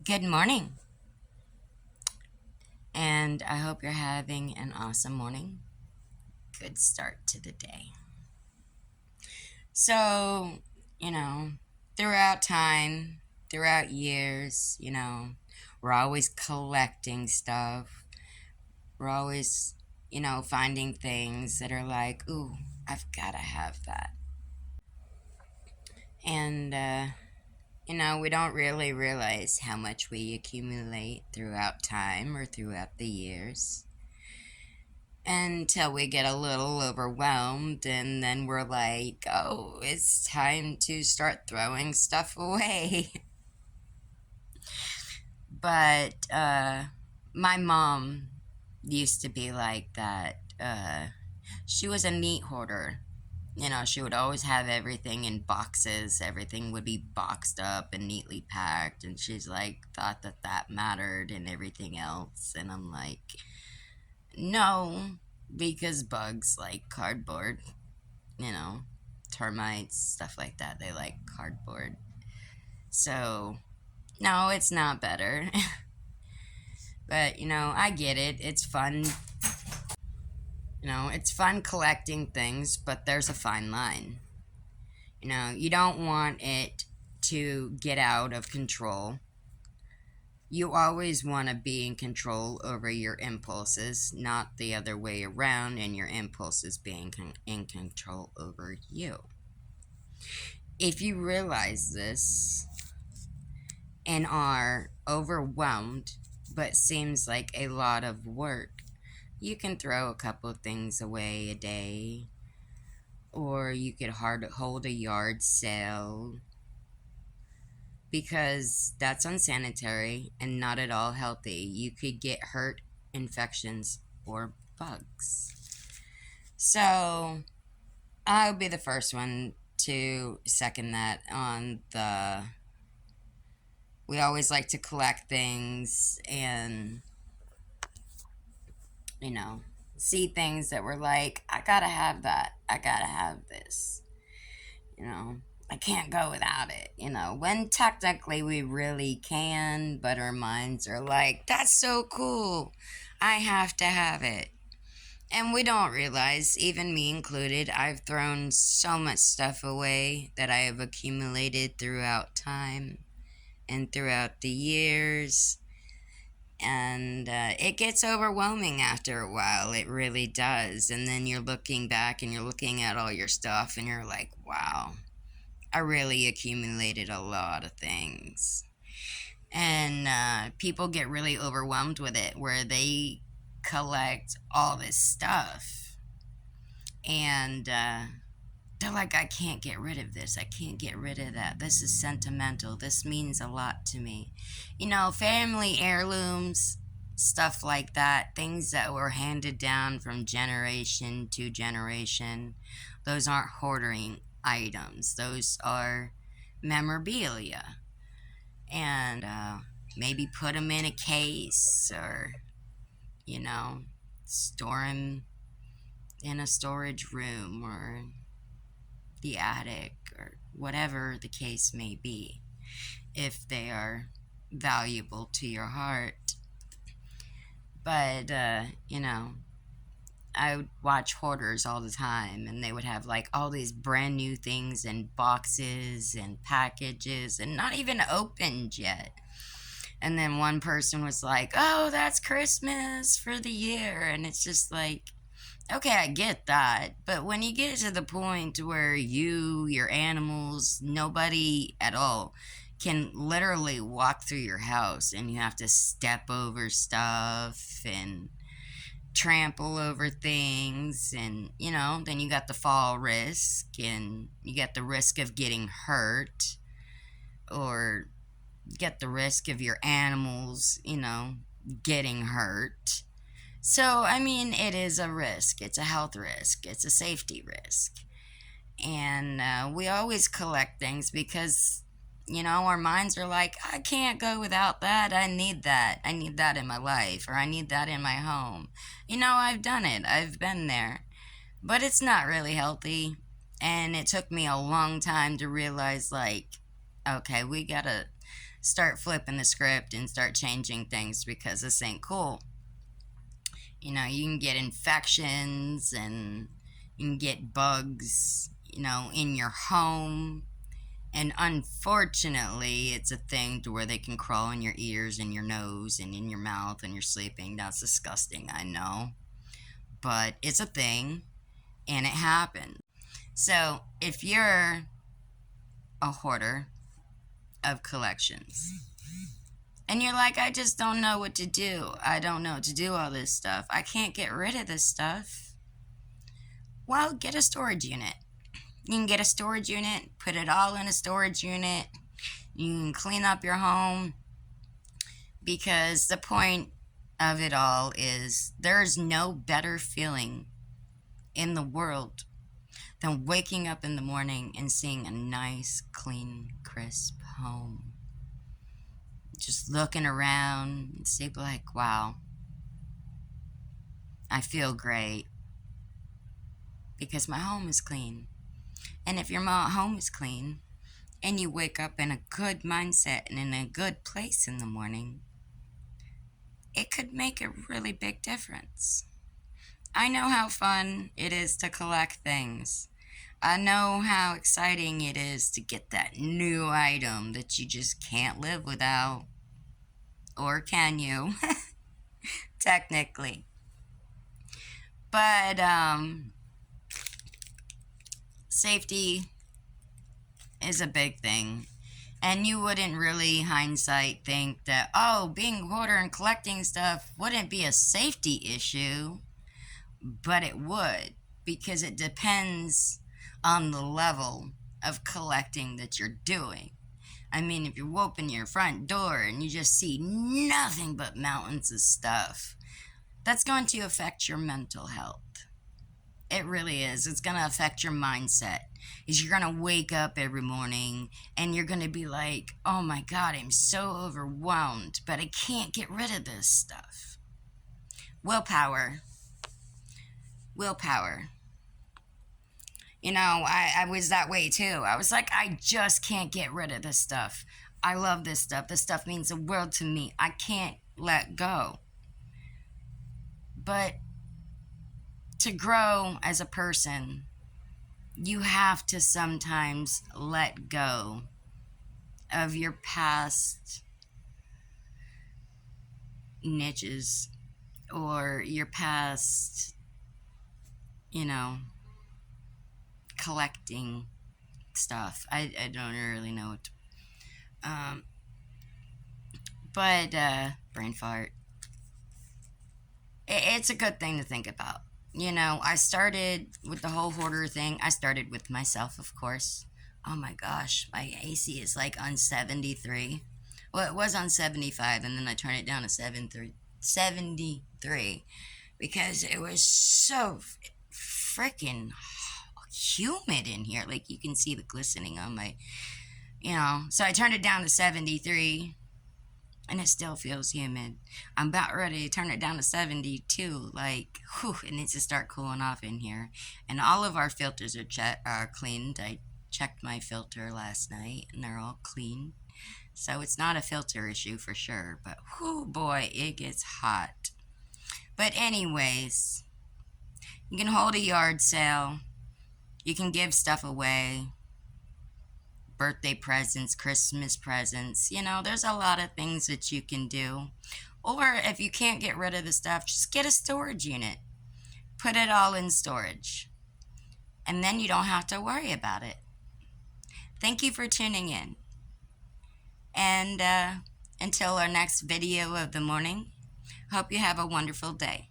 Good morning, and I hope you're having an awesome morning. Good start to the day. So, you know, throughout time, throughout years, we're always collecting stuff. We're always, finding things that are like, ooh, I've got to have that. And, we don't really realize how much we accumulate throughout time or throughout the years until we get a little overwhelmed and then we're like, oh, it's time to start throwing stuff away. But my mom used to be like that. She was a neat hoarder. She would always have everything in boxes. Everything would be boxed up and neatly packed. And she's like, thought that that mattered and everything else. And I'm like, no, because bugs like cardboard, you know, termites, stuff like that. They like cardboard. So, no, it's not better. But, I get it. It's fun. It's fun collecting things, but there's a fine line. You don't want it to get out of control. You always want to be in control over your impulses, not the other way around, and your impulses being in control over you. If you realize this and are overwhelmed, but seems like a lot of work, you can throw a couple of things away a day, or you could hold a yard sale because that's unsanitary and not at all healthy. You could get hurt, infections, or bugs. So, I'll be the first one to second that on the. We always like to collect things and, you know, see things that we're like, I gotta have that. I gotta have this. You know, I can't go without it, when technically we really can, but our minds are like, that's so cool. I have to have it. And we don't realize, even me included, I've thrown so much stuff away that I have accumulated throughout time and throughout the years. And it gets overwhelming after a while. It really does. And then you're looking back and you're looking at all your stuff and you're like, wow, I really accumulated a lot of things. And people get really overwhelmed with it where they collect all this stuff. And they're like, I can't get rid of this. I can't get rid of that. This is sentimental. This means a lot to me. Family heirlooms, stuff like that, things that were handed down from generation to generation. Those aren't hoarding items, those are memorabilia. And maybe put them in a case or, you know, store them in a storage room or the attic or whatever the case may be, if they are valuable to your heart. But, I would watch hoarders all the time, and they would have like all these brand new things in boxes and packages and not even opened yet. And then one person was like, oh, that's Christmas for the year. And it's just like, okay, I get that. But when you get to the point where you, your animals, nobody at all can literally walk through your house and you have to step over stuff and trample over things, and then you got the fall risk and you get the risk of getting hurt, or get the risk of your animals getting hurt. So I mean, it is a risk. It's a health risk, it's a safety risk. And we always collect things because our minds are like, I can't go without that. I need that. I need that in my life, or I need that in my home. I've done it. I've been there. But it's not really healthy. And it took me a long time to realize, like, okay, we gotta start flipping the script and start changing things because this ain't cool. You know, you can get infections and you can get bugs, you know, in your home. And unfortunately, it's a thing to where they can crawl in your ears and your nose and in your mouth when you're sleeping. That's disgusting, I know. But it's a thing and it happens. So if you're a hoarder of collections and you're like, I just don't know what to do, I don't know what to do all this stuff, I can't get rid of this stuff, well, get a storage unit. You can get a storage unit, put it all in a storage unit. You can clean up your home because the point of it all is there's no better feeling in the world than waking up in the morning and seeing a nice, clean, crisp home. Just looking around and see like, wow, I feel great because my home is clean. And if your home is clean and you wake up in a good mindset and in a good place in the morning, it could make a really big difference. I know how fun it is to collect things. I know how exciting it is to get that new item that you just can't live without. Or can you? Technically. But, safety is a big thing. And you wouldn't really, hindsight, think that, oh, being a hoarder and collecting stuff wouldn't be a safety issue. But it would, because it depends on the level of collecting that you're doing. I mean, if you open your front door and you just see nothing but mountains of stuff, that's going to affect your mental health. It really is. It's going to affect your mindset. Is you're going to wake up every morning and you're going to be like, oh my God, I'm so overwhelmed, but I can't get rid of this stuff. Willpower. You know, I was that way too. I was like, I just can't get rid of this stuff. I love this stuff. This stuff means the world to me. I can't let go. But to grow as a person, you have to sometimes let go of your past niches or your past, you know, collecting stuff. I don't really know what to, but brain fart. It's a good thing to think about. You know, I started with the whole hoarder thing. I started with myself, of course. Oh my gosh, my AC is like on 73. Well, it was on 75, and then I turned it down to 73 because it was so freaking humid in here. Like, you can see the glistening on my, you know. So I turned it down to 73, and it still feels humid. I'm about ready to turn it down to 72. Like, whew, it needs to start cooling off in here. And all of our filters are cleaned. I checked my filter last night, and they're all clean. So it's not a filter issue for sure. But, whew, boy, it gets hot. But anyways, you can hold a yard sale. You can give stuff away. Birthday presents, Christmas presents. You know, there's a lot of things that you can do. Or if you can't get rid of the stuff, just get a storage unit. Put it all in storage. And then you don't have to worry about it. Thank you for tuning in. And until our next video of the morning, hope you have a wonderful day.